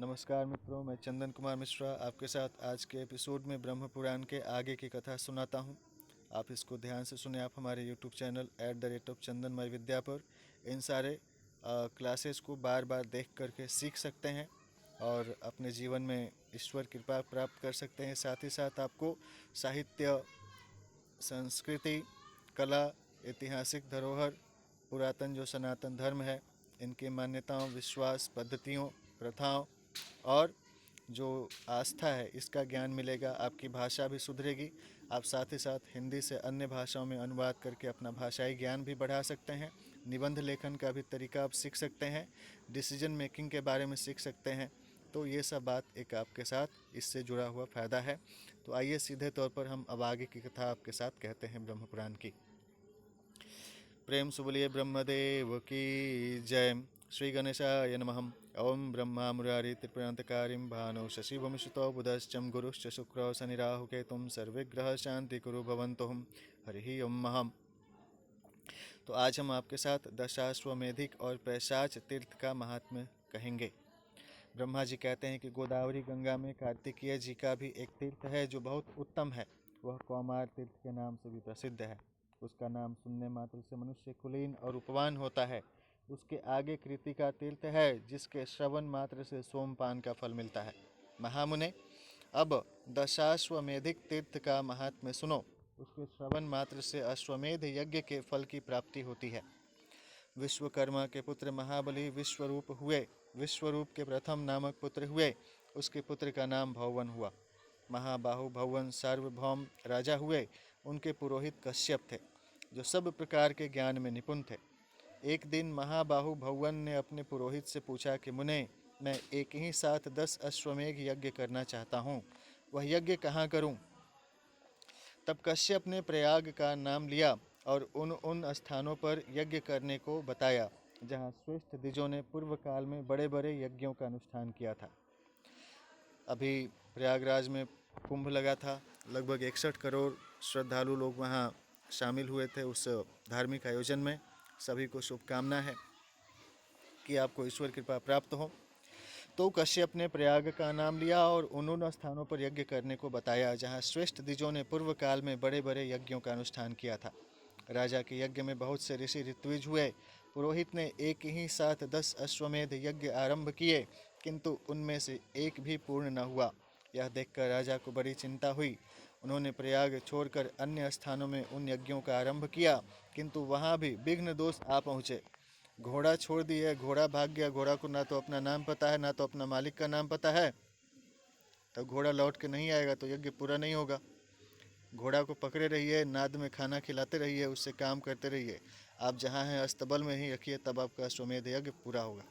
नमस्कार मित्रों, मैं चंदन कुमार मिश्रा आपके साथ आज के एपिसोड में ब्रह्म पुराण के आगे की कथा सुनाता हूँ। आप इसको ध्यान से सुने। आप हमारे यूट्यूब चैनल @चंदनमय विद्या पर इन सारे क्लासेस को बार बार देख करके सीख सकते हैं और अपने जीवन में ईश्वर कृपा प्राप्त कर सकते हैं। साथ ही साथ आपको साहित्य, संस्कृति, कला, ऐतिहासिक धरोहर, पुरातन जो सनातन धर्म है, इनकी मान्यताओं, विश्वास, पद्धतियों, प्रथाओं और जो आस्था है, इसका ज्ञान मिलेगा। आपकी भाषा भी सुधरेगी। आप साथ ही साथ हिंदी से अन्य भाषाओं में अनुवाद करके अपना भाषाई ज्ञान भी बढ़ा सकते हैं। निबंध लेखन का भी तरीका आप सीख सकते हैं। डिसीजन मेकिंग के बारे में सीख सकते हैं। तो ये सब बात एक आपके साथ इससे जुड़ा हुआ फ़ायदा है। तो आइए सीधे तौर पर हम अब आगे की कथा आपके साथ कहते हैं ब्रह्म पुराण की। प्रेम से बोलिए ब्रह्मदेव की जय। श्री गणेशाय नमः। ओम ब्रह्मा मुरारी त्रिपुरांतकारिं भानो शशिभूमिसुतो बुधश्च गुरुश्च शुक्र शनिराहु केतुं सर्वग्रह शांति कुरु भवन्तुम। हरि ओम महम। तो आज हम आपके साथ दशाश्वमेधिक और पैशाच तीर्थ का महात्म्य कहेंगे। ब्रह्मा जी कहते हैं कि गोदावरी गंगा में कार्तिकेय जी का भी एक तीर्थ है जो बहुत उत्तम है। वह कौमार तीर्थ के नाम से भी प्रसिद्ध है। उसका नाम सुनने मात्र से मनुष्य कुलीन और उपवान होता है। उसके आगे कृतिका तीर्थ है जिसके श्रवण मात्र से सोमपान का फल मिलता है। महामुने, अब दशाश्वमेधिक तीर्थ का महात्म्य सुनो। उसके श्रवण मात्र से अश्वमेध यज्ञ के फल की प्राप्ति होती है। विश्वकर्मा के पुत्र महाबली विश्वरूप हुए। विश्वरूप के प्रथम नामक पुत्र हुए। उसके पुत्र का नाम भौवन हुआ। महाबाहु भौवन सार्वभौम राजा हुए। उनके पुरोहित कश्यप थे जो सब प्रकार के ज्ञान में निपुण थे। एक दिन महाबाहु भौवन ने अपने पुरोहित से पूछा कि मुने, मैं एक ही साथ 10 अश्वमेघ यज्ञ करना चाहता हूँ। वह यज्ञ कहाँ करूँ? तब कश्यप ने प्रयाग का नाम लिया और उन स्थानों पर यज्ञ करने को बताया जहाँ श्रेष्ठ द्विजों ने पूर्व काल में बड़े बड़े यज्ञों का अनुष्ठान किया था। अभी प्रयागराज में कुंभ लगा था। लगभग 61 करोड़ श्रद्धालु लोग वहाँ शामिल हुए थे उस धार्मिक आयोजन में। सभी को शुभकामना है कि आपको ईश्वर कृपा प्राप्त हो। तो कश्यप ने प्रयाग का नाम लिया और उन स्थानों पर यज्ञ करने को बताया जहाँ श्रेष्ठ द्विजों ने पूर्व काल में बड़े बड़े यज्ञों का अनुष्ठान किया था। राजा के यज्ञ में बहुत से ऋषि ऋत्विज हुए। पुरोहित ने एक ही साथ 10 अश्वमेध यज्ञ आरंभ किए, किंतु उनमें से एक भी पूर्ण न हुआ। यह देखकर राजा को बड़ी चिंता हुई। उन्होंने प्रयाग छोड़कर अन्य स्थानों में उन यज्ञों का आरंभ किया, किंतु वहाँ भी विघ्न दोष आ पहुँचे। घोड़ा छोड़ दिए, घोड़ा भाग गया। घोड़ा को ना तो अपना नाम पता है, ना तो अपना मालिक का नाम पता है। तब घोड़ा लौट के नहीं आएगा तो यज्ञ पूरा नहीं होगा। घोड़ा को पकड़े रहिए, नाद में खाना खिलाते रहिए, उससे काम करते रहिए। आप जहाँ हैं अस्तबल में ही रखिए, तब आपका अश्वमेध यज्ञ पूरा होगा।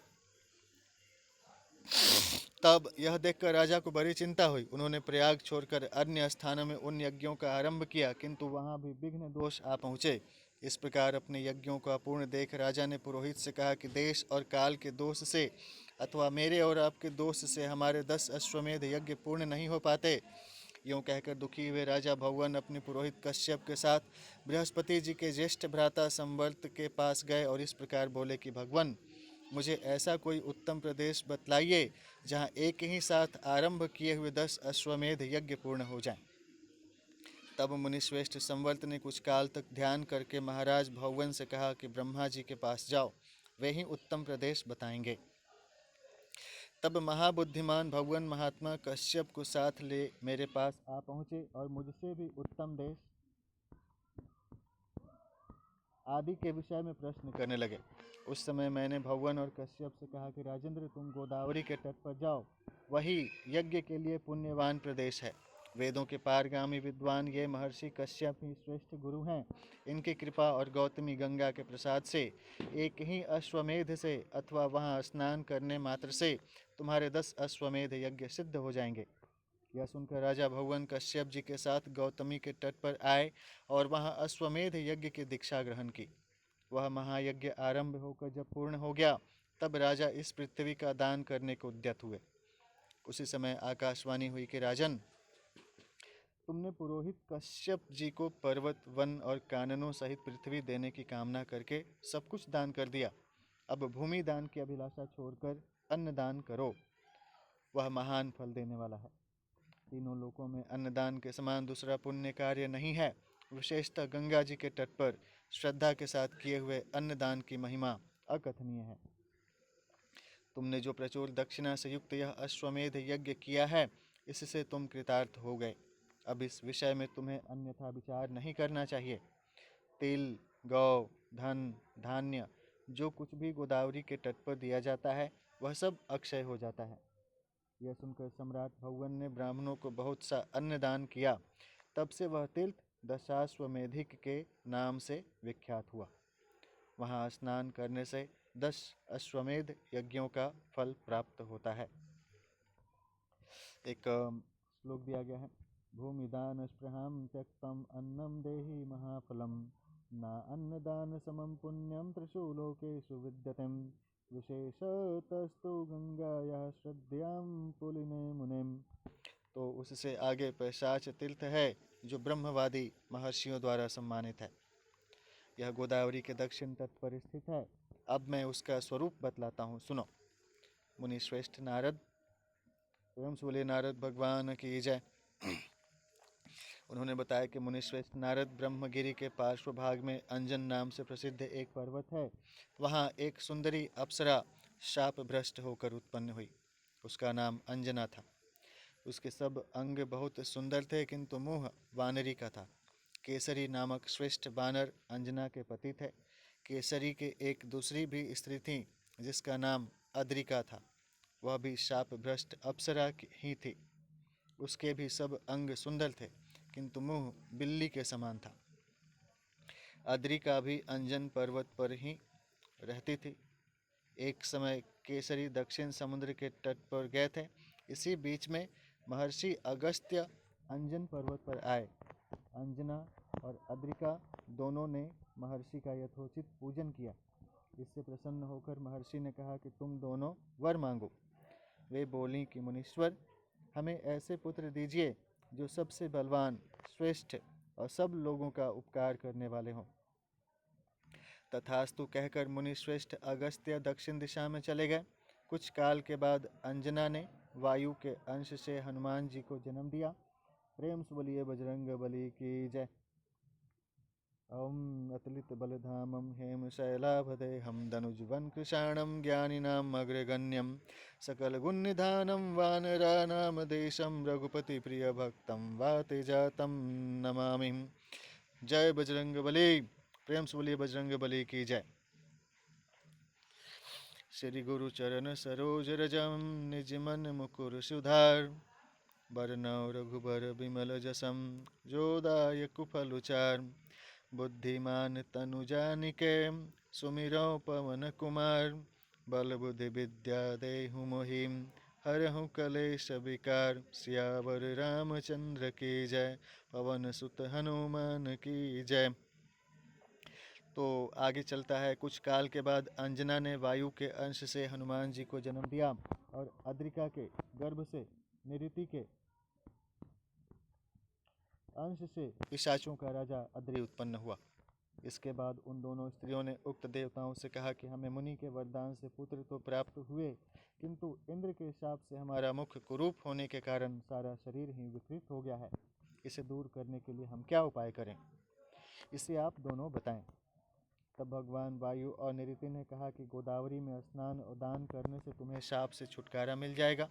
तब यह देखकर राजा को बड़ी चिंता हुई। उन्होंने प्रयाग छोड़कर अन्य स्थानों में उन यज्ञों का आरंभ किया, किंतु वहाँ भी विघ्न दोष आ पहुँचे। इस प्रकार अपने यज्ञों का पूर्ण देख राजा ने पुरोहित से कहा कि देश और काल के दोष से अथवा मेरे और आपके दोष से हमारे 10 अश्वमेध यज्ञ पूर्ण नहीं हो पाते। यूँ कहकर दुखी हुए राजा भगवान अपने पुरोहित कश्यप के साथ बृहस्पति जी के ज्येष्ठ भ्राता संवर्त के पास गए और इस प्रकार बोले कि भगवान, मुझे ऐसा कोई उत्तम प्रदेश बतलाइए जहाँ एक ही साथ आरंभ किए हुए 10 अश्वमेध यज्ञ पूर्ण हो जाएं। तब मुनिश्रेष्ठ संवर्त ने कुछ काल तक ध्यान करके महाराज भौवन से कहा कि ब्रह्मा जी के पास जाओ, वे ही उत्तम प्रदेश बताएंगे। तब महाबुद्धिमान भगवान महात्मा कश्यप को साथ ले मेरे पास आ पहुँचे और मुझसे भी उत्तम देश आदि के विषय में प्रश्न करने लगे। उस समय मैंने भगवान और कश्यप से कहा कि राजेंद्र, तुम गोदावरी के तट पर जाओ, वही यज्ञ के लिए पुण्यवान प्रदेश है। वेदों के पारगामी विद्वान ये महर्षि कश्यप ही श्रेष्ठ गुरु हैं। इनकी कृपा और गौतमी गंगा के प्रसाद से एक ही अश्वमेध से अथवा वहाँ स्नान करने मात्र से तुम्हारे 10 अश्वमेध यज्ञ सिद्ध हो जाएंगे। यह सुनकर राजा भगवान कश्यप जी के साथ गौतमी के तट पर आए और वहाँ अश्वमेध यज्ञ की दीक्षा ग्रहण की। वह महायज्ञ आरंभ होकर जब पूर्ण हो गया, तब राजा इस पृथ्वी का दान करने को उद्यत हुए। उसी समय आकाशवाणी हुई कि राजन, तुमने पुरोहित कश्यप जी को पर्वत, वन और काननों सहित पृथ्वी देने की कामना करके सब कुछ दान कर दिया। अब भूमि दान की अभिलाषा छोड़कर अन्न दान करो। वह महान फल देने वाला है। तीनों लोकों में अन्नदान के समान दूसरा पुण्य कार्य नहीं है। विशेषतः गंगा जी के तट पर श्रद्धा के साथ किए हुए अन्नदान की महिमा अकथनीय है। तुमने जो प्रचुर दक्षिणा से युक्त यह अश्वमेध यज्ञ किया है, इससे तुम कृतार्थ हो गए। अब इस विषय में तुम्हें अन्यथा विचार नहीं करना चाहिए। तिल, गौ, धन, धान्य, जो कुछ भी गोदावरी के तट पर दिया जाता है, वह सब अक्षय हो जाता है। यह सुनकर सम्राट भगवान ने ब्राह्मणों को बहुत सा अन्नदान किया। तब से वह तीर्थ दशाश्वमेधिक के नाम से विख्यात हुआ। वहाँ स्नान करने से 10 अश्वमेध यज्ञों का फल प्राप्त होता है। एक श्लोक दिया गया है, भूमिदान स्पृहाम त्यक्तम अन्नम देहि महाफलम ना अन्नदान समम पुण्यम त्रिषु लोकेषु विद्यते विशेषतस्तु गंगाया श्रद्धायाम पुलिने मुनिम। तो उससे आगे पैशाच तीर्थ है जो ब्रह्मवादी महर्षियों द्वारा सम्मानित है। यह गोदावरी के दक्षिण तट पर स्थित है। अब मैं उसका स्वरूप बतलाता हूँ, सुनो। मुनि श्रेष्ठ नारद, स्वयं बोले नारद भगवान की जय। उन्होंने बताया कि मुनि श्रेष्ठ नारद ब्रह्मगिरी के पार्श्व भाग में अंजन नाम से प्रसिद्ध एक पर्वत है। वहाँ एक सुंदरी अप्सरा शाप भ्रष्ट होकर उत्पन्न हुई। उसका नाम अंजना था। उसके सब अंग बहुत सुंदर थे, किंतु मुँह वानरी का था। केसरी नामक श्रेष्ठ वानर अंजना के पति थे। केसरी के एक दूसरी भी स्त्री थी जिसका नाम अद्रिका था। वह भी शाप भ्रष्ट अप्सरा ही थी। उसके भी सब अंग सुंदर थे, किंतु मुँह बिल्ली के समान था। अद्रिका भी अंजन पर्वत पर ही रहती थी। एक समय केसरी दक्षिण समुद्र के तट पर गए थे। इसी बीच में महर्षि अगस्त्य अंजन पर्वत पर आए। अंजना और अद्रिका दोनों ने महर्षि का यथोचित पूजन किया। इससे प्रसन्न होकर महर्षि ने कहा कि तुम दोनों वर मांगो। वे बोलीं कि मुनीश्वर, हमें ऐसे पुत्र दीजिए जो सबसे बलवान, श्रेष्ठ और सब लोगों का उपकार करने वाले हों। तथास्तु कहकर मुनि श्रेष्ठ अगस्त्य दक्षिण दिशा में चले गए। कुछ काल के बाद अंजना ने वायु के अंश से हनुमान जी को जन्म दिया। प्रेम से बोलिए बजरंग बली की जय। ओम अतुलित बलधामं हेम शैलाभदेहं धनुजवन कृशाणं ज्ञानिनाम् अग्रगण्यं सकलगुणनिधानं वानराणां देशं रघुपति प्रिय भक्तं वातेजातं नमामि। जय बजरंग बली। प्रेम से बोलिए बजरंग बली की जय। श्री गुरु चरण सरोज रजम निज मन मुकुर सुधार बरनौ रघुबर बिमल जसम जोदायक फलचार बुद्धिमान तनु जानिके सुमिरौ पवन कुमार बल बुद्धि विद्या देहु मोहिम हरहु कलेश विकार सियावर रामचंद्र की जय पवन सुत हनुमान की जय। तो आगे चलता है। कुछ काल के बाद अंजना ने वायु के अंश से हनुमान जी को जन्म दिया और अद्रिका के गर्भ से निऋति के अंश से पिशाचों का राजा अद्रि उत्पन्न हुआ। इसके बाद उन दोनों स्त्रियों ने उक्त देवताओं से कहा कि हमें मुनि के वरदान से पुत्र तो प्राप्त हुए, किंतु इंद्र के शाप से हमारा मुख कुरूप होने के कारण सारा शरीर ही विकृत हो गया है। इसे दूर करने के लिए हम क्या उपाय करें, इसे आप दोनों बताएं। तब भगवान वायु और निऋति ने कहा कि गोदावरी में स्नान और दान करने से तुम्हें शाप से छुटकारा मिल जाएगा।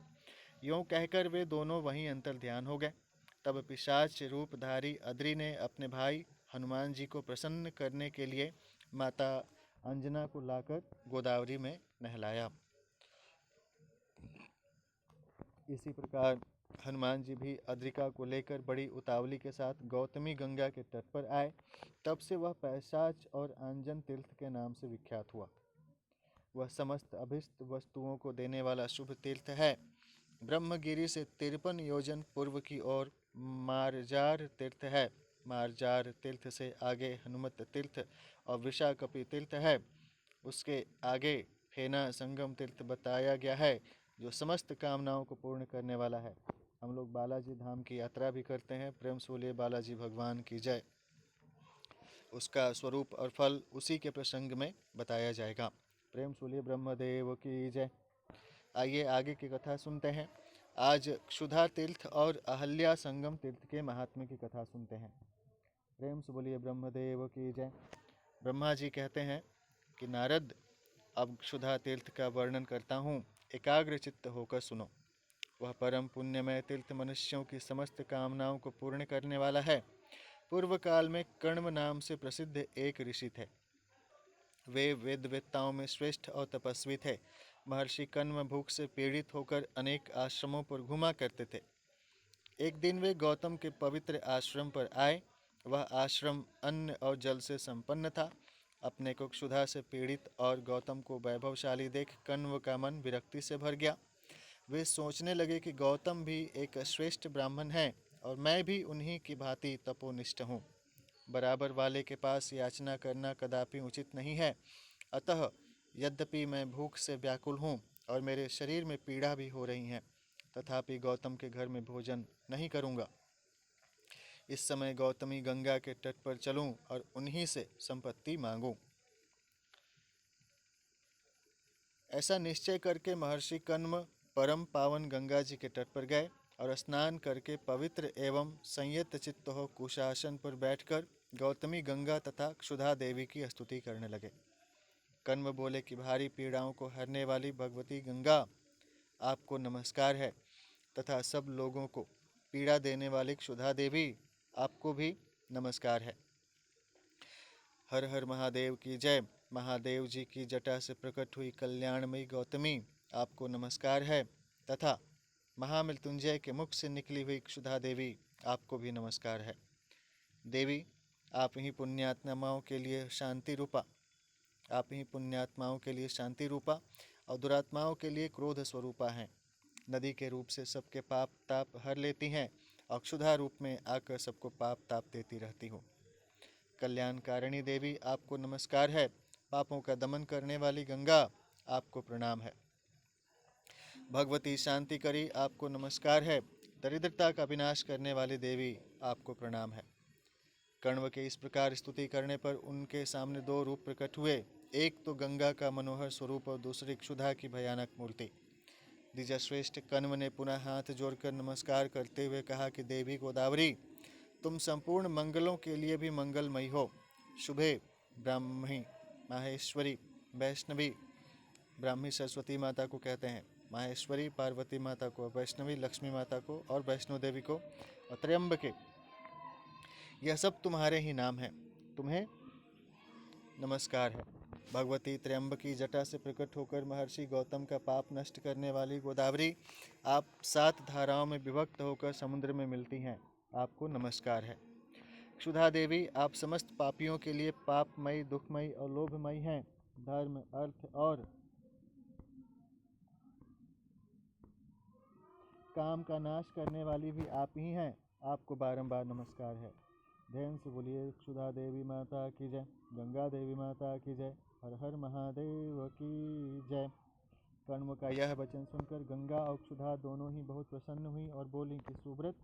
यूँ कहकर वे दोनों वहीं अंतर ध्यान हो गए। तब पिशाच रूपधारी अद्रि ने अपने भाई हनुमान जी को प्रसन्न करने के लिए माता अंजना को लाकर गोदावरी में नहलाया। इसी प्रकार हनुमान जी भी अद्रिका को लेकर बड़ी उतावली के साथ गौतमी गंगा के तट पर आए। तब से वह पैशाच और अंजन तीर्थ के नाम से विख्यात हुआ। वह समस्त अभिष्ट वस्तुओं को देने वाला शुभ तीर्थ है। ब्रह्मगिरी से 53 योजन पूर्व की ओर मार्जार तीर्थ है। मार्जार तीर्थ से आगे हनुमत तीर्थ और विशाकपि तीर्थ है। उसके आगे फेना संगम तीर्थ बताया गया है, जो समस्त कामनाओं को पूर्ण करने वाला है। हम लोग बालाजी धाम की यात्रा भी करते हैं। प्रेम से बोलिए बालाजी भगवान की जय। उसका स्वरूप और फल उसी के प्रसंग में बताया जाएगा। प्रेम से बोलिए ब्रह्मदेव की जय। आइए आगे की कथा सुनते हैं। आज क्षुधा तीर्थ और अहल्या संगम तीर्थ के महात्म्य की कथा सुनते हैं। प्रेम से बोलिए ब्रह्मदेव की जय। ब्रह्मा जी कहते हैं कि नारद, अब क्षुधा तीर्थ का वर्णन करता हूँ, एकाग्र चित्त होकर सुनो। वह परम पुण्यमय तीर्थ मनुष्यों की समस्त कामनाओं को पूर्ण करने वाला है। पूर्व काल में कण्व नाम से प्रसिद्ध एक ऋषि थे। वे वेदवेत्ताओं में श्रेष्ठ और तपस्वी थे। महर्षि कण्व भूख से पीड़ित होकर अनेक आश्रमों पर घुमा करते थे। एक दिन वे गौतम के पवित्र आश्रम पर आए। वह आश्रम अन्न और जल से संपन्न था। अपने को क्षुधा से पीड़ित और गौतम को वैभवशाली देख कण्व का मन विरक्ति से भर गया। वे सोचने लगे कि गौतम भी एक श्रेष्ठ ब्राह्मण हैं और मैं भी उन्हीं की भांति तपोनिष्ठ हूँ। बराबर वाले के पास याचना करना कदापि उचित नहीं है। अतः यद्यपि मैं भूख से व्याकुल हूँ और मेरे शरीर में पीड़ा भी हो रही है, तथापि गौतम के घर में भोजन नहीं करूँगा। इस समय गौतमी गंगा के तट पर चलूं और उन्हीं से संपत्ति मांगूं। ऐसा निश्चय करके महर्षि कण्व परम पावन गंगा जी के तट पर गए और स्नान करके पवित्र एवं संयत चित्त हो कुशासन पर बैठकर गौतमी गंगा तथा क्षुधा देवी की स्तुति करने लगे। कण्व बोले कि भारी पीड़ाओं को हरने वाली भगवती गंगा, आपको नमस्कार है, तथा सब लोगों को पीड़ा देने वाली क्षुधा देवी, आपको भी नमस्कार है। हर हर महादेव की जय। महादेव जी की जटा से प्रकट हुई कल्याणमयी गौतमी, आपको नमस्कार है, तथा महामृत्युंजय के मुख से निकली हुई क्षुधा देवी, आपको भी नमस्कार है। देवी, आप ही पुण्यात्माओं के लिए शांति रूपा, आप ही पुण्यात्माओं के लिए शांति रूपा और दुरात्माओं के लिए क्रोध स्वरूपा हैं। नदी के रूप से सबके पाप ताप हर लेती हैं और क्षुधा रूप में आकर सबको पाप ताप देती रहती हो। कल्याणकारिणी देवी, आपको नमस्कार है। पापों का दमन करने वाली गंगा, आपको प्रणाम है। भगवती शांति करी, आपको नमस्कार है। दरिद्रता का विनाश करने वाली देवी, आपको प्रणाम है। कण्व के इस प्रकार स्तुति करने पर उनके सामने दो रूप प्रकट हुए। एक तो गंगा का मनोहर स्वरूप और दूसरी क्षुधा की भयानक मूर्ति। द्विजश्रेष्ठ कण्व ने पुनः हाथ जोड़कर नमस्कार करते हुए कहा कि देवी गोदावरी, तुम संपूर्ण मंगलों के लिए भी मंगलमयी हो। शुभे ब्राह्मी माहेश्वरी वैष्णवी, ब्राह्मी सरस्वती माता को कहते हैं, माहेश्वरी पार्वती माता को, वैष्णवी लक्ष्मी माता को और वैष्णो देवी को, और त्र्यंबके, यह सब तुम्हारे ही नाम हैं। तुम्हें नमस्कार है। भगवती त्र्यंबकी जटा से प्रकट होकर महर्षि गौतम का पाप नष्ट करने वाली गोदावरी, आप 7 धाराओं में विभक्त होकर समुद्र में मिलती हैं, आपको नमस्कार है। क्षुधा देवी, आप समस्त पापियों के लिए पापमयी, दुखमयी और लोभमयी हैं। धर्म, अर्थ और काम का नाश करने वाली भी आप ही हैं, आपको बारंबार नमस्कार है। ध्यान से बोलिए क्षुधा देवी माता की जय, गंगा देवी माता की जय, हर हर महादेव की जय। कण्व का यह वचन सुनकर गंगा और क्षुधा दोनों ही बहुत प्रसन्न हुई और बोली कि सुव्रत,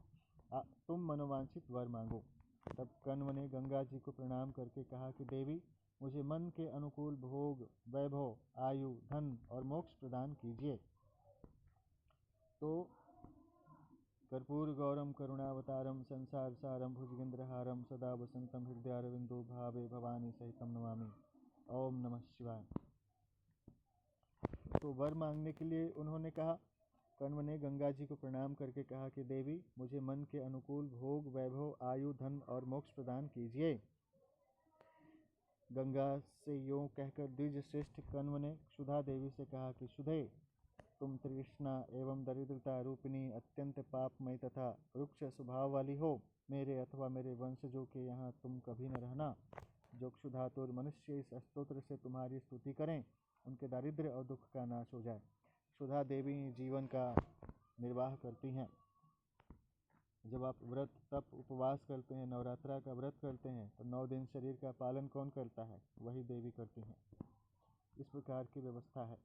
तुम मनोवांछित वर मांगो। तब कण्व ने गंगा जी को प्रणाम करके कहा कि देवी, मुझे मन के अनुकूल भोग, वैभव, आयु, धन और मोक्ष प्रदान कीजिए। तो कर्पूर गौरम करुणावतारम संसार सारम भुजगेंद्रहारम सदा वसंतम हृदयारविंदो भावे भवानी सहितम नमामि। ओम नमः शिवाय। तो वर मांगने के लिए उन्होंने कहा। कण्व ने गंगा जी को प्रणाम करके कहा कि देवी, मुझे मन के अनुकूल भोग, वैभव, आयु, धन और मोक्ष प्रदान कीजिए। गंगा से यों कहकर द्विज श्रेष्ठ कण्व ने क्षुधा देवी से कहा कि शुधे, तुम तृष्णा एवं दरिद्रता रूपिणी अत्यंत पापमयी तथा रुक्ष स्वभाव वाली हो। मेरे अथवा मेरे वंशजों के यहाँ तुम कभी न रहना। जो क्षुधातुर मनुष्य इस स्तोत्र से तुम्हारी स्तुति करें, उनके दारिद्र्य और दुख का नाश हो जाए। क्षुधा देवी जीवन का निर्वाह करती हैं। जब आप व्रत, तप, उपवास करते हैं, नवरात्रा का व्रत करते हैं, तो 9 दिन शरीर का पालन कौन करता है? वही देवी करती हैं। इस प्रकार की व्यवस्था है।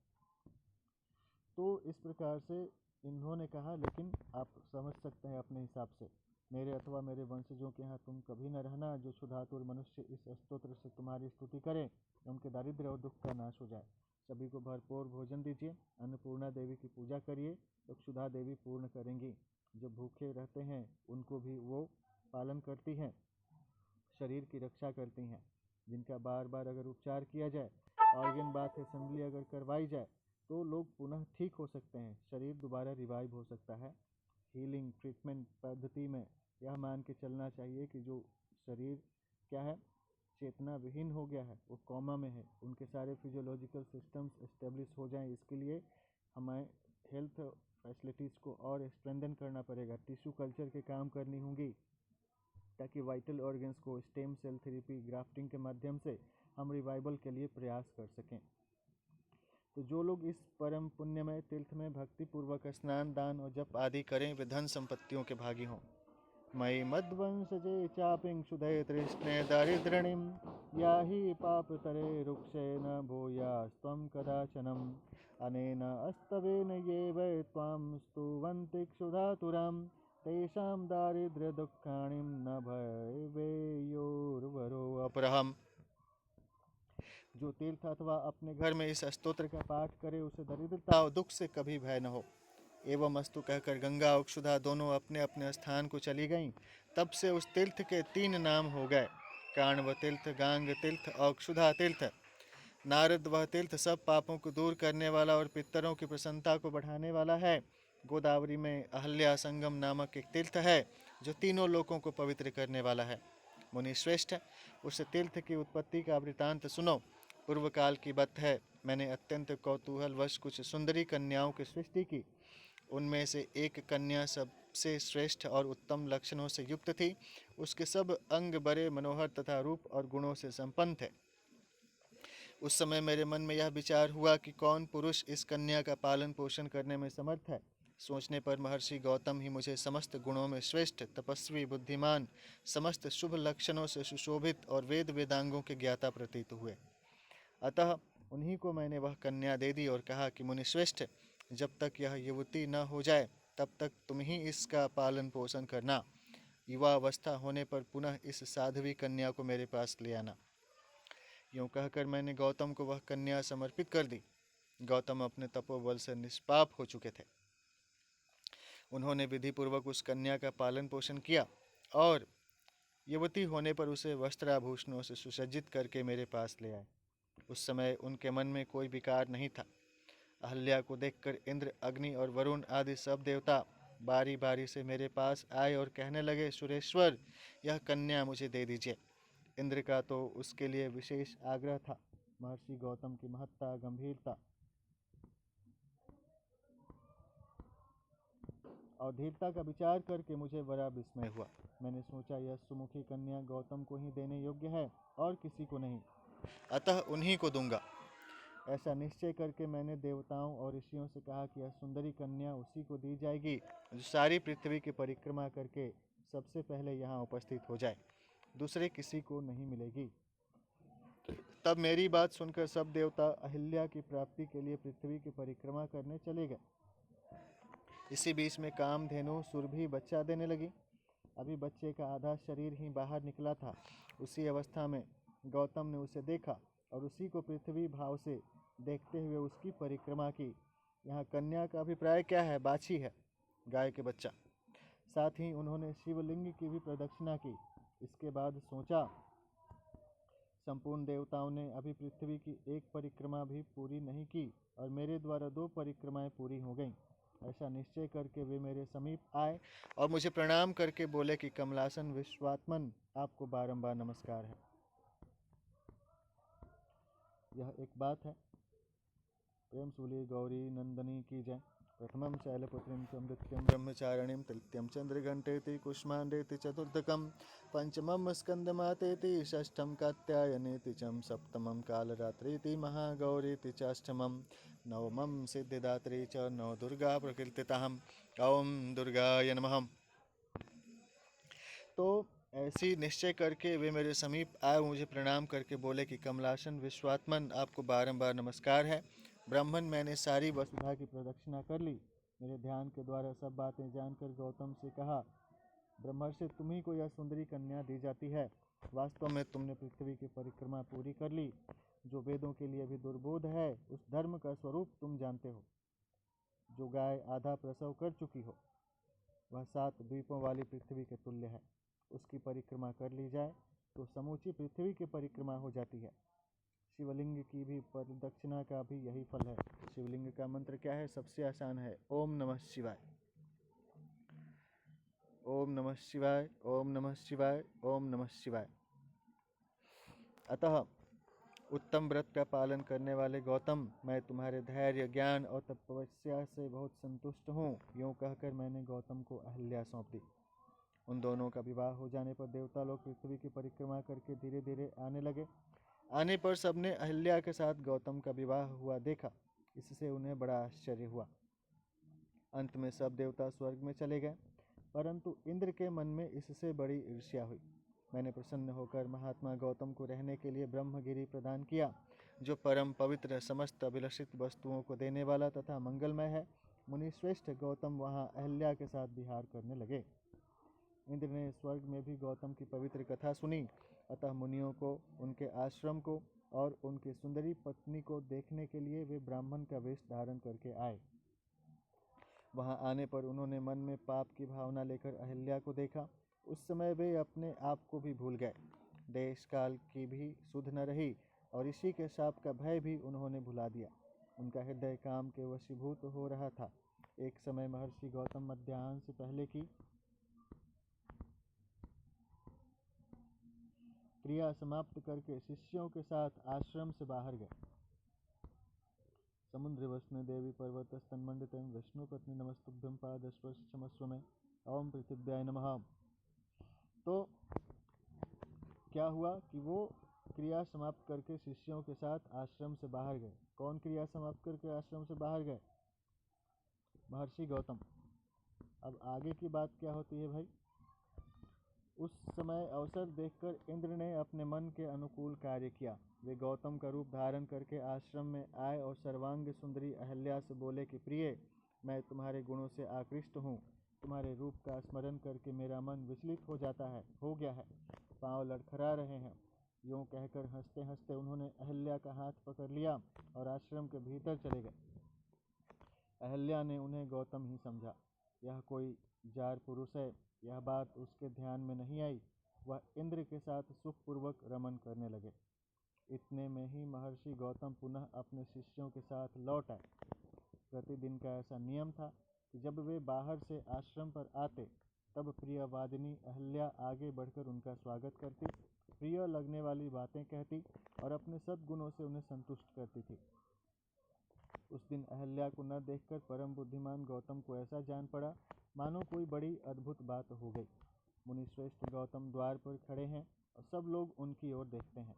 तो इस प्रकार से इन्होंने कहा, लेकिन आप समझ सकते हैं अपने हिसाब से, मेरे अथवा मेरे वंशजों के यहाँ तुम कभी न रहना। जो क्षुधातुर मनुष्य इस स्तोत्र से तुम्हारी स्तुति करें, उनके दारिद्र्य और दुख का नाश हो जाए। सभी को भरपूर भोजन दीजिए। अन्नपूर्णा देवी की पूजा करिए तो क्षुधा देवी पूर्ण करेंगी। जो भूखे रहते हैं उनको भी वो पालन करती हैं, शरीर की रक्षा करती हैं। जिनका बार बार अगर उपचार किया जाए, ऑर्गन बाथ असेंबली अगर करवाई जाए तो लोग पुनः ठीक हो सकते हैं, शरीर दोबारा रिवाइव हो सकता है। हीलिंग ट्रीटमेंट पद्धति में यह मान के चलना चाहिए कि जो शरीर क्या है, चेतना विहीन हो गया है, वो कोमा में है, उनके सारे फिजियोलॉजिकल सिस्टम्स एस्टेब्लिश हो जाएं। इसके लिए हमें हेल्थ फैसिलिटीज़ को और स्ट्रेंथन करना पड़ेगा, टिश्यू कल्चर के काम करनी होंगी ताकि वाइटल ऑर्गन्स को स्टेम सेल थेरेपी ग्राफ्टिंग के माध्यम से हम रिवाइवल के लिए प्रयास कर सकें। तो जो लोग इस परम पुण्यमय तीर्थ में भक्ति पूर्वक स्नान दान और जप आदि करें वे धन संपत्तियों के भागी हों। मयि मद्वंशजे चापिं क्षुधे तृष्णे दारिद्रणीं याहि पापतरे रुक्षेण भूयास्त्वं कदाचनम् अनेन अस्तवेन ये वै त्वां स्तुवन्ति क्षुधातुरां तेषां दारिद्र्यदुःखाणि न भवेयोर्वरो अपरहम्। जो तीर्थ अथवा अपने घर में इस स्तोत्र का पाठ करे उसे दरिद्रता और दुख से कभी भय न हो। एवं अस्तु कहकर गंगा और क्षुधा दोनों अपने अपने स्थान को चली गईं। तब से उस तीर्थ के 3 नाम हो गए, काण्व तीर्थ, गांग तीर्थ और क्षुधा तीर्थ। नारद वह तीर्थ सब पापों को दूर करने वाला और पितरों की प्रसन्नता को बढ़ाने वाला है। गोदावरी में अहल्या संगम नामक एक तीर्थ है जो तीनों लोकों को पवित्र करने वाला है। मुनि श्रेष्ठ, उस तीर्थ की उत्पत्ति का वृतांत सुनो। पूर्व काल की बात है, मैंने अत्यंत कौतूहलवश कुछ सुंदरी कन्याओं की सृष्टि की। उनमें से एक कन्या सबसे श्रेष्ठ और उत्तम लक्षणों से युक्त थी। उसके सब अंग बड़े मनोहर तथा रूप और गुणों से संपन्न थे। उस समय मेरे मन में यह विचार हुआ कि कौन पुरुष इस कन्या का पालन पोषण करने में समर्थ है। सोचने पर महर्षि गौतम ही मुझे समस्त गुणों में श्रेष्ठ, तपस्वी, बुद्धिमान, समस्त शुभ लक्षणों से सुशोभित और वेद वेदांगों के ज्ञाता प्रतीत हुए। अतः उन्हीं को मैंने वह कन्या दे दी और कहा कि मुनि श्रेष्ठ, जब तक यह युवती न हो जाए तब तक तुम ही इसका पालन पोषण करना। युवा अवस्था होने पर पुनः इस साध्वी कन्या को मेरे पास ले आना। यूँ कहकर मैंने गौतम को वह कन्या समर्पित कर दी। गौतम अपने तपोबल से निष्पाप हो चुके थे। उन्होंने विधिपूर्वक उस कन्या का पालन पोषण किया और युवती होने पर उसे वस्त्राभूषणों से सुसज्जित करके मेरे पास ले आए। उस समय उनके मन में कोई विकार नहीं था। अहल्या को देखकर इंद्र, अग्नि और वरुण आदि सब देवता बारी बारी से मेरे पास आए और कहने लगे, सुरेश्वर, यह कन्या मुझे दे दीजिए। इंद्र का तो उसके लिए विशेष आग्रह था। महर्षि गौतम की महत्ता, गंभीरता और धीरता का विचार करके मुझे बड़ा विस्मय हुआ। मैंने सोचा, यह सुमुखी कन्या गौतम को ही देने योग्य है और किसी को नहीं, अतः उन्हीं को दूंगा। ऐसा निश्चय करके मैंने देवताओं और ऋषियों से कहा कि यह सुंदरी कन्या उसी को दी जाएगी जो सारी पृथ्वी की परिक्रमा करके सबसे पहले यहाँ उपस्थित हो जाए, दूसरे किसी को नहीं मिलेगी। तब मेरी बात सुनकर सब देवता अहिल्या की प्राप्ति के लिए पृथ्वी की परिक्रमा करने चले गए। इसी बीच में कामधेनु सुरभि बच्चा देने लगी। अभी बच्चे का आधा शरीर ही बाहर निकला था। उसी अवस्था में गौतम ने उसे देखा और उसी को पृथ्वी भाव से देखते हुए उसकी परिक्रमा की। यहाँ कन्या का अभिप्राय क्या है? बाछी है, गाय के बच्चा। साथ ही उन्होंने शिवलिंग की भी प्रदक्षिणा की। इसके बाद सोचा, संपूर्ण देवताओं ने अभी पृथ्वी की एक परिक्रमा भी पूरी नहीं की और मेरे द्वारा 2 परिक्रमाएं पूरी हो गईं। ऐसा निश्चय करके वे मेरे समीप आए और मुझे प्रणाम करके बोले कि कमलासन विश्वात्मन, आपको बारंबार नमस्कार है। यह एक बात है। प्रेम सूली गौरी नंदनी की जय। प्रथमं शैलपुत्रीं च मृत्युं ब्रह्मचारिणीं, तृतीयं चंद्रघंटेति कुष्मांडेति, चतुर्थकं पंचमं स्कंदमातेति, षष्ठं कात्यायनेति च, सप्तमं कालरात्रीति महागौरीति च, अष्टमं नवमं सिद्धिदात्री च, नव दुर्गा प्रकीर्तिताहम्। ओम दुर्गाय नमः। तो ऐसी निश्चय करके वे मेरे समीप आए, मुझे प्रणाम करके बोले कि कमलासन विश्वात्मन, आपको बारंबार नमस्कार है। ब्राह्मण, मैंने सारी वसुधा की प्रदक्षिणा कर ली। मेरे ध्यान के द्वारा सब बातें जानकर गौतम से कहा, ब्रह्मर्षि, तुम्ही को यह सुंदरी कन्या दी जाती है। वास्तव में तुमने पृथ्वी की परिक्रमा पूरी कर ली। जो वेदों के लिए भी दुर्बोध है, उस धर्म का स्वरूप तुम जानते हो। जो गाय आधा प्रसव कर चुकी हो, वह 7 द्वीपों वाली पृथ्वी के तुल्य है। उसकी परिक्रमा कर ली जाए तो समूची पृथ्वी की परिक्रमा हो जाती है। शिवलिंग की भी प्रदक्षिणा का भी यही फल है। शिवलिंग का मंत्र क्या है? सबसे आसान है, ओम नमः शिवाय। ओम नमः शिवाय, ओम नमः शिवाय, ओम नमः शिवाय। अतः उत्तम व्रत का पालन करने वाले गौतम, मैं तुम्हारे धैर्य, ज्ञान और तपस्या से बहुत संतुष्ट हूँ। यूँ कहकर मैंने गौतम को अहल्या सौंप दी। उन दोनों का विवाह हो जाने पर देवता लोग पृथ्वी की परिक्रमा करके धीरे धीरे आने लगे। आने पर सबने अहल्या के साथ गौतम का विवाह हुआ देखा। इससे उन्हें बड़ा आश्चर्य हुआ। अंत में सब देवता स्वर्ग में चले गए, परंतु इंद्र के मन में इससे बड़ी ईर्ष्या हुई। मैंने प्रसन्न होकर महात्मा गौतम को रहने के लिए ब्रह्मगिरि प्रदान किया, जो परम पवित्र, समस्त अभिलषित वस्तुओं को देने वाला तथा मंगलमय है। मुनिश्रेष्ठ गौतम वहाँ अहल्या के साथ विहार करने लगे। इंद्र ने स्वर्ग में भी गौतम की पवित्र कथा सुनी। अतः मुनियों को, उनके आश्रम को और उनकी सुंदरी पत्नी को देखने के लिए वे ब्राह्मण का वेश धारण करके आए। वहां आने पर उन्होंने मन में पाप की भावना लेकर अहल्या को देखा। उस समय वे अपने आप को भी भूल गए। देश काल की भी सुध न रही और ऋषि के शाप का भय भी उन्होंने भुला दिया। उनका हृदय काम के वशीभूत हो रहा था। एक समय महर्षि गौतम मध्याह्न से पहले की क्रिया समाप्त करके शिष्यों के साथ आश्रम से बाहर गए। समुद्र वस्न देवी पर्वत स्तनमंडितम विष्णु पत्नी नमस्तुभ्यं पादस्पर्श क्षमस्व में ओम पृथिव्याय नमः। तो क्या हुआ कि वो क्रिया समाप्त करके शिष्यों के साथ आश्रम से बाहर गए। कौन क्रिया समाप्त करके आश्रम से बाहर गए? महर्षि गौतम। अब आगे की बात क्या होती है भाई? उस समय अवसर देखकर इंद्र ने अपने मन के अनुकूल कार्य किया। वे गौतम का रूप धारण करके आश्रम में आए और सर्वांग सुंदरी अहल्या से बोले कि प्रिय, मैं तुम्हारे गुणों से आकृष्ट हूँ। तुम्हारे रूप का स्मरण करके मेरा मन विचलित हो गया है। पांव लड़खड़ा रहे हैं। यूँ कहकर हंसते हंसते उन्होंने अहल्या का हाथ पकड़ लिया और आश्रम के भीतर चले गए। अहल्या ने उन्हें गौतम ही समझा। यह कोई जार पुरुष है, यह बात उसके ध्यान में नहीं आई। वह इंद्र के साथ सुखपूर्वक रमन करने लगे। इतने में ही महर्षि गौतम पुनः अपने शिष्यों के साथ लौट आए। प्रतिदिन का ऐसा नियम था कि जब वे बाहर से आश्रम पर आते, तब प्रियवादिनी अहल्या आगे बढ़कर उनका स्वागत करती, प्रिय लगने वाली बातें कहती और अपने सद्गुणों से उन्हें संतुष्ट करती थी। उस दिन अहल्या को न देखकर परम बुद्धिमान गौतम को ऐसा जान पड़ा मानो कोई बड़ी अद्भुत बात हो गई। मुनिश्रेष्ठ गौतम द्वार पर खड़े हैं और सब लोग उनकी ओर देखते हैं।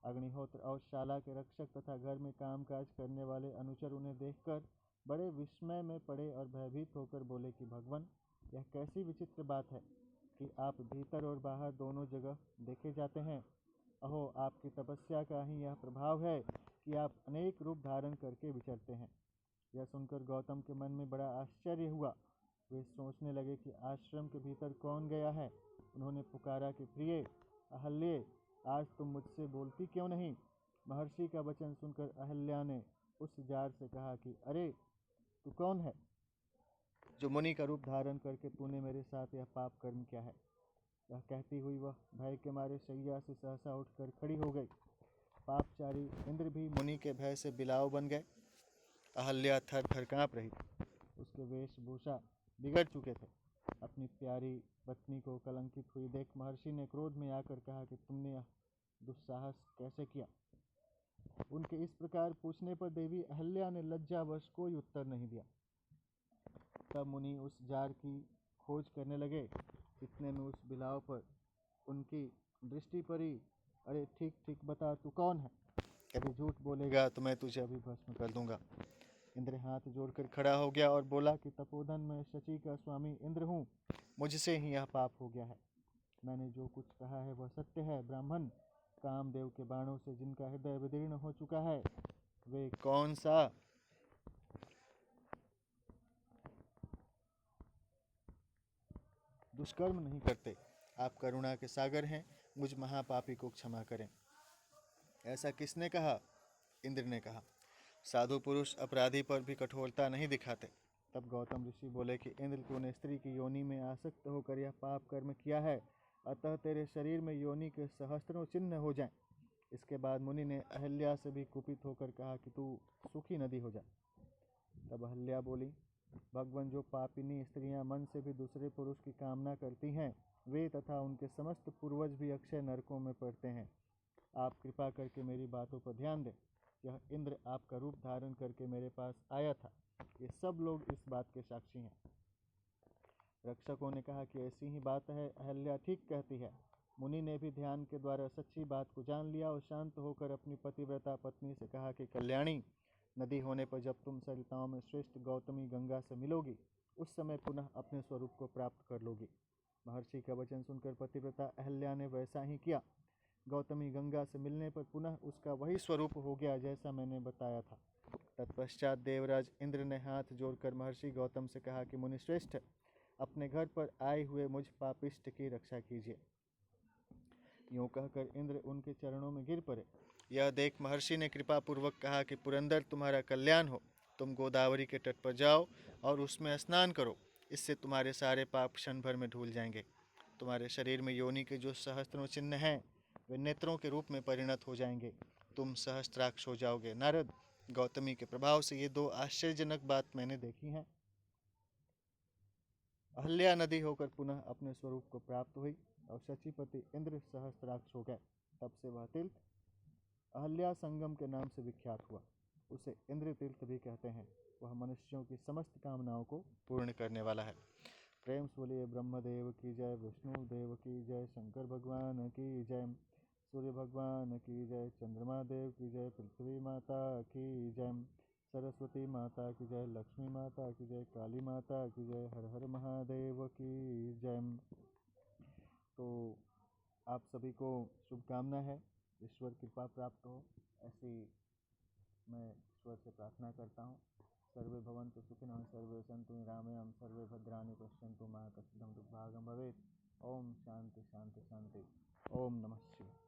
अग्निहोत्र और शाला के रक्षक तथा घर में कामकाज करने वाले अनुचर उन्हें देखकर बड़े विस्मय में पड़े और भयभीत होकर बोले कि भगवान, यह कैसी विचित्र बात है कि आप भीतर और बाहर दोनों जगह देखे जाते हैं। अहो, आपकी तपस्या का ही यह प्रभाव है कि आप अनेक रूप धारण करके विचरते हैं। यह सुनकर गौतम के मन में बड़ा आश्चर्य हुआ। वे सोचने लगे कि आश्रम के भीतर कौन गया है। उन्होंने पुकारा कि प्रिय अहल्ये, आज तुम मुझसे बोलती क्यों नहीं? महर्षि का वचन सुनकर अहल्या ने उस जार से कहा कि अरे, तू कौन है जो मुनि का रूप धारण करके तूने मेरे साथ यह पाप कर्म किया है? यह कहती हुई वह भय के मारे शैया से सहसा उठकर खड़ी हो गई। पापचारी इंद्र भी मुनि के भय से बिलाव बन गए। अहल्या थर थर काँप रही। उसके वेशभूषा बिगड़ चुके थे। अपनी प्यारी पत्नी को कलंकित हुई देख महर्षि ने क्रोध में आकर कहा कि तुमने यह दुस्साहस कैसे किया? उनके इस प्रकार पूछने पर देवी अहल्या ने लज्जावश कोई उत्तर नहीं दिया। तब मुनि उस जार की खोज करने लगे। इतने में उस बिलाव पर उनकी दृष्टि पड़ी। अरे ठीक ठीक बता, तू कौन है? यदि झूठ बोलेगा तो मैं तुझे अभी भस्म कर दूंगा। इंद्र हाथ जोड़कर खड़ा हो गया और बोला कि तपोधन में शची का स्वामी इंद्र हूँ। मुझसे ही यह पाप हो गया है। मैंने जो कुछ कहा है वह सत्य है। ब्राह्मण, कामदेव के बाणों से जिनका हृदय विदीर्ण हो चुका है, वे कौन सा दुष्कर्म नहीं करते। आप करुणा के सागर हैं। मुझ महापापी को क्षमा करें। ऐसा किसने कहा? इंद्र ने कहा। साधु पुरुष अपराधी पर भी कठोरता नहीं दिखाते। तब गौतम ऋषि बोले कि इंद्र, तूने स्त्री की योनि में आसक्त होकर यह पाप कर्म किया है, अतः तेरे शरीर में योनि के सहस्त्रों चिन्ह हो जाएं। इसके बाद मुनि ने अहल्या से भी कुपित होकर कहा कि तू सूखी नदी हो जा। तब अहल्या बोली, भगवान, जो पापिनी स्त्रियां मन से भी दूसरे पुरुष की कामना करती हैं, वे तथा उनके समस्त पूर्वज भी अक्षय नरकों में पड़ते हैं। आप कृपा करके मेरी बातों पर ध्यान दें। यह इंद्र आपका रूप धारण करके मेरे पास आया था। ये सब लोग इस बात के साक्षी हैं। रक्षकों ने कहा कि ऐसी ही बात है, अहल्या ठीक कहती है। मुनि ने भी ध्यान के द्वारा सच्ची बात को जान लिया और शांत होकर अपनी पतिव्रता पत्नी से कहा कि कल्याणी, नदी होने पर जब तुम सरिताओं में श्रेष्ठ गौतमी गंगा से मिलोगी, उस समय पुनः अपने स्वरूप को प्राप्त कर लोगी। महर्षि का वचन सुनकर पतिव्रता अहल्या ने वैसा ही किया। गौतमी गंगा से मिलने पर पुनः उसका वही स्वरूप हो गया जैसा मैंने बताया था। तत्पश्चात देवराज इंद्र ने हाथ जोड़कर महर्षि गौतम से कहा कि मुनिश्रेष्ठ, अपने घर पर आए हुए मुझ पापिष्ट की रक्षा कीजिए। यूँ कहकर इंद्र उनके चरणों में गिर पड़े। यह देख महर्षि ने कृपा पूर्वक कहा कि पुरंदर, तुम्हारा कल्याण हो। तुम गोदावरी के तट पर जाओ और उसमें स्नान करो। इससे तुम्हारे सारे पाप क्षण भर में धुल जाएंगे। तुम्हारे शरीर में योनि के जो सहस्त्रों चिन्ह हैं, वे नेत्रों के रूप में परिणत हो जाएंगे। तुम सहस्त्राक्ष हो जाओगे। नारद, गौतमी के प्रभाव से ये दो आश्चर्यजनक बात मैंने देखी हैं। अहल्या नदी होकर पुनः अपने स्वरूप को प्राप्त हुई और शचीपति इंद्र सहस्त्राक्ष हो गए। तब से वह तीर्थ अहल्या संगम के नाम से विख्यात हुआ। उसे इंद्र तीर्थ भी कहते हैं। वह मनुष्यों की समस्त कामनाओं को पूर्ण करने वाला है। प्रेम से बोलिए ब्रह्मदेव की जय, विष्णु देव की जय, शंकर भगवान की जय, सूर्य भगवान की जय, चंद्रमा देव की जय, पृथ्वी माता की जय, सरस्वती माता की जय, लक्ष्मी माता की जय, काली माता की जय, हर हर महादेव की जय। तो आप सभी को शुभकामना है, ईश्वर कृपा प्राप्त हो, ऐसी मैं ईश्वर से प्रार्थना करता हूँ। सर्वे भवन्तु सुखिनः, सर्वे सन्तु निरामयाम्, सर्वे भद्राणि पश्यन्तु मा कश्चिदपि दुर्भाग्यं भवेत्। ओम शांति शांति शांति। ओम नमः शिवाय।